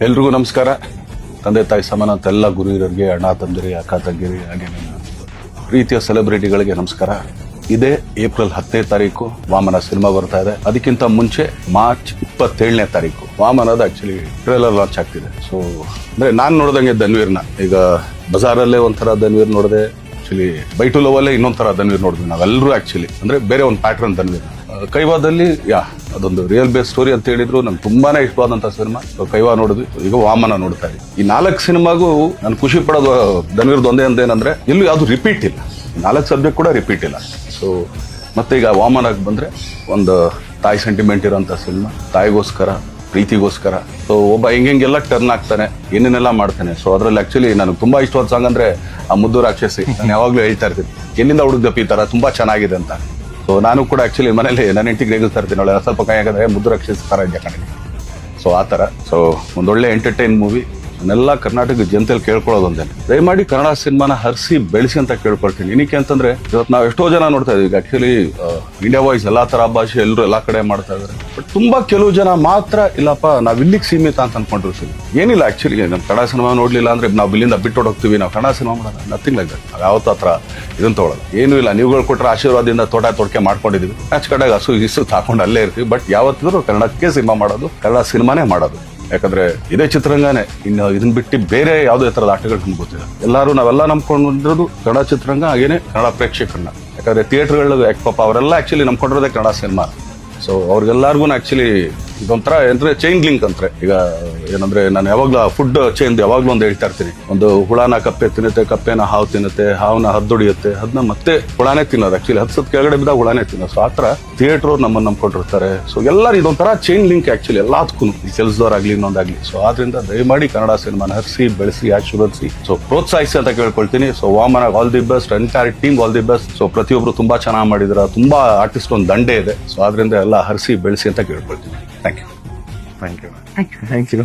ಎಲ್ರಿಗೂ ನಮಸ್ಕಾರ. ತಂದೆ ತಾಯಿ ಸಮಾನ ಅಂತ ಎಲ್ಲ ಗುರು ಹಿರಿಯರಿಗೆ, ಅಣ್ಣ ತಂದಿರಿ, ಅಕ್ಕ ತಂಗಿರಿ, ಹಾಗೆ ನನ್ನ ಪ್ರೀತಿಯ ಸೆಲೆಬ್ರಿಟಿಗಳಿಗೆ ನಮಸ್ಕಾರ. ಇದೇ ಏಪ್ರಿಲ್ 10ನೇ ತಾರೀಕು ವಾಮನ ಸಿನಿಮಾ ಬರ್ತಾ ಇದೆ. ಅದಕ್ಕಿಂತ ಮುಂಚೆ ಮಾರ್ಚ್ 27ನೇ ತಾರೀಕು ವಾಮನದ ಆಕ್ಚುಲಿ ಟ್ರೇಲರ್ ಲಾಂಚ್ ಆಗ್ತಿದೆ. ಸೊ ಅಂದ್ರೆ ನಾನ್ ನೋಡ್ದಂಗೆ ಧನ್ವೀರ್ನ ಈಗ ಬಜಾರಲ್ಲೇ ಒಂಥರ ಧನ್ವೀರ್ ನೋಡಿದೆ, ಆಕ್ಚುಲಿ ಬೈ ಟು ಲವ್ ಅಲ್ಲೇ ಇನ್ನೊಂಥರ ಧನ್ವೀರ್ ನೋಡಿದ್ವಿ ನಾವೆಲ್ಲರೂ. ಆಕ್ಚುಲಿ ಅಂದ್ರೆ ಬೇರೆ ಒಂದು ಪ್ಯಾಟ್ರನ್ ಧನ್ವೀರ್. ಕೈವಾದಲ್ಲಿ ಅದೊಂದು ರಿಯಲ್ ಬೇಸ್ ಸ್ಟೋರಿ ಅಂತ ಹೇಳಿದ್ರು. ನಂಗೆ ತುಂಬಾನೇ ಇಷ್ಟವಾದಂತ ಸಿನಿಮಾ. ಕೈವಾ ನೋಡಿದ್ವಿ, ಈಗ ವಾಮನ ನೋಡ್ತಾ ಇದ್ವಿ. ಈ 4 ಸಿನಿಮಾಗೂ ನಾನು ಖುಷಿ ಪಡೋದು ಧನ್ವೀರ್ದು ಒಂದೇ ಅಂದೇನಂದ್ರೆ ಎಲ್ಲೂ ಯಾವ್ದು ರಿಪೀಟ್ ಇಲ್ಲ, 4 ಸಬ್ಜೆಕ್ಟ್ ಕೂಡ ರಿಪೀಟ್ ಇಲ್ಲ. ಸೊ ಮತ್ತೆ ಈಗ ವಾಮನಕ್ಕೆ ಬಂದ್ರೆ ಒಂದು ತಾಯಿ ಸೆಂಟಿಮೆಂಟ್ ಇರೋಂಥ ಸಿನಿಮಾ, ತಾಯಿಗೋಸ್ಕರ, ಪ್ರೀತಿಗೋಸ್ಕರ. ಸೊ ಒಬ್ಬ ಹೆಂಗೆಲ್ಲ ಟರ್ನ್ ಆಗ್ತಾನೆ, ಏನೇನೆಲ್ಲ ಮಾಡ್ತಾನೆ. ಸೊ ಅದ್ರಲ್ಲಿ ಆಕ್ಚುಲಿ ನನಗೆ ತುಂಬಾ ಇಷ್ಟವಾದ ಸಾಂಗ್ ಅಂದ್ರೆ ಆ ಮುದ್ದು ರಾಕ್ಷಸಿ. ನಾನು ಯಾವಾಗ್ಲೂ ಹೇಳ್ತಾ ಇರ್ತೀನಿ, ಎಲ್ಲಿಂದ ಹುಡುಗದಪ್ಪ ಈ ತರ ತುಂಬಾ ಚೆನ್ನಾಗಿದೆ ಅಂತ. ಸೊ ನಾನು ಕೂಡ ಆಕ್ಚುಲಿ ಮನೇಲಿ ನನ್ನ ಹೆಂಡತಿಗೆ ರೇಗಿಸ್ತಾ ಇರ್ತೀನಿ, ಅವಳೆ ಸ್ವಲ್ಪ ಕೈ ಹಾಕಿದ್ರೆ ಮುದ್ದು ರಾಕ್ಷಸಿ ತರ ಇದೆ ಕಣೆ. ಸೊ ಆ ತರ. ಸೊ ಒಂದೊಳ್ಳೆ ಎಂಟರ್ಟೈನ್ ಮೂವಿ. ಅದನ್ನೆಲ್ಲ ಕರ್ನಾಟಕ ಜನತೆಯಲ್ಲಿ ಕೇಳ್ಕೊಳ್ಳೋದು ಒಂದೇನೆ, ದಯಮಾಡಿ ಕನ್ನಡ ಸಿನಿಮಾನ ಹರಿಸಿ ಬೆಳೆಸಿ ಅಂತ ಕೇಳ್ಕೊಳ್ತೀನಿ. ಏನಕ್ಕೆ ಅಂತಂದ್ರೆ ಇವತ್ತು ನಾವು ಎಷ್ಟೋ ಜನ ನೋಡ್ತಾ ಇದೀವಿ. ಆಕ್ಚುಲಿ ಇಂಡಿಯಾ ವೈಸ್ ಎಲ್ಲಾ ತರ ಭಾಷೆ ಎಲ್ಲರೂ ಎಲ್ಲಾ ಕಡೆ ಮಾಡ್ತಾ ಇದಾರೆ. ಬಟ್ ತುಂಬಾ ಕೆಲವು ಜನ ಮಾತ್ರ ಇಲ್ಲಪ್ಪ ನಾವ್ ಇಲ್ಲಿಗೆ ಸೀಮಿತ ಅಂತ ಅನ್ಕೊಂಡಿರ್ತೀವಿ. ಏನಿಲ್ಲ, ಆಕ್ಚುಲಿ ನಮ್ಮ ಕನ್ನಡ ಸಿನಿಮಾ ನೋಡ್ಲಿಲ್ಲ ಅಂದ್ರೆ ನಾವು ಇಲ್ಲಿಂದ ಬಿಟ್ಟು ಹೋಗ್ತೀವಿ, ನಾವು ಕನ್ನಡ ಸಿನಿಮಾ ಮಾಡೋಣ, ನಥಿಂಗ್ ಲೈಕ್ ದಟ್. ನಾವು ಯಾವತ್ತೂ ಹತ್ರ ಇದನ್ನ ತಗೊಳ್ಳೋದು ಏನೂ ಇಲ್ಲ. ನೀವುಗಳು ಕೊಟ್ಟರೆ ಆಶೀರ್ವಾದದಿಂದ ತೊಡಕೆ ಮಾಡ್ಕೊಂಡಿದೀವಿ. ಆಚೆ ಕಡೆಗೆ ಹಸು ಇಸು ಹಾಕೊಂಡು ಅಲ್ಲೇ ಇರ್ತೀವಿ. ಬಟ್ ಯಾವತ್ತಿದ್ರು ಕನ್ನಡಕ್ಕೆ ಸಿನಿಮಾ ಮಾಡೋದು, ಕನ್ನಡ ಸಿನಿಮಾನೇ ಮಾಡೋದು. ಯಾಕಂದ್ರೆ ಇದೇ ಚಿತ್ರರಂಗನೇ, ಇನ್ನು ಇದನ್ನ ಬಿಟ್ಟು ಬೇರೆ ಯಾವುದೇ ತರದ ಆಟಗಳು ನಮ್ಗೆ ಗೊತ್ತಿಲ್ಲ. ಎಲ್ಲರೂ ನಾವೆಲ್ಲ ನಂಬ್ಕೊಂಡಿರೋದು ಕನ್ನಡ ಚಿತ್ರರಂಗ, ಹಾಗೇನೆ ಕನ್ನಡ ಪ್ರೇಕ್ಷಕರನ್ನ. ಯಾಕಂದ್ರೆ ಥಿಯೇಟರ್ಗಳು ಪಾಪ ಅವರೆಲ್ಲ ಆಕ್ಚುಲಿ ನಂಬ್ಕೊಂಡಿರೋದೇ ಕನ್ನಡ ಸಿನಿಮಾ. ಸೊ ಅವ್ರಿಗೆಲ್ಲರಿಗೂ ಆಕ್ಚುಲಿ ಇದೊಂಥರ ಅಂದ್ರೆ ಚೈನ್ ಲಿಂಕ್ ಅಂತಾರೆ. ಈಗ ಏನಂದ್ರೆ ನಾನು ಯಾವಾಗ್ಲೂ ಫುಡ್ ಚೈನ್ ಯಾವಾಗ್ಲೂ ಒಂದು ಹೇಳ್ತಾ ಇರ್ತೀನಿ. ಒಂದು ಹುಳನ ಕಪ್ಪೆ ತಿನ್ನುತ್ತೆ, ಕಪ್ಪೆನ ಹಾವು ತಿನ್ನುತ್ತೆ, ಹಾವನ್ನ ಹದ್ದೊಡಿಯುತ್ತೆ, ಅದನ್ನ ಮತ್ತೆ ಹುಳಾನೇ ತಿನ್ನೋದು. ಆಕ್ಚುಲಿ ಹತ್ಸದ್ ಕೆಳಗಡೆ ಬಿದ್ದಾಗ ಹುಳಾನೇ ತಿನ್ನೋದು. ಸೊ ಆತರ ಥಿಯೇಟರ್ ನಮ್ಮನ್ನ ನಂಬ್ಕೊಂಡಿರ್ತಾರೆ. ಸೊ ಎಲ್ಲರೂ ಇದೊಂಥರ ಚೈನ್ ಲಿಂಕ್ ಆಕ್ಚುಲಿ ಎಲ್ಲದಕ್ಕೂ, ಈ ಕೆಲಸದವ್ರಾಗ್ಲಿ ಇನ್ನೊಂದಾಗ್ಲಿ. ಸೊ ಆದ್ರಿಂದ ದಯಮಾಡಿ ಕನ್ನಡ ಸಿನಿಮಾನ ಹರಿಸಿ ಬೆಳೆಸಿ ಆಶೀರ್ವದಿಸಿ, ಸೊ ಪ್ರೋತ್ಸಾಹಿಸಿ ಅಂತ ಕೇಳ್ಕೊಳ್ತೀನಿ. So Vamana all the best, entire team all the best. So ಪ್ರತಿಯೊಬ್ರು ತುಂಬಾ ಚೆನ್ನಾಗಿ ಮಾಡಿದ್ರ, ತುಂಬಾ ಆರ್ಟಿಸ್ಟ್ ಒಂದು ದಂಡೆ ಇದೆ. ಸೊ ಆದ್ರಿಂದ ಎಲ್ಲ ಹರಿಸಿ ಬೆಳೆಸಿ ಅಂತ ಕೇಳ್ಕೊಳ್ತೀನಿ. Thank you. Thank you.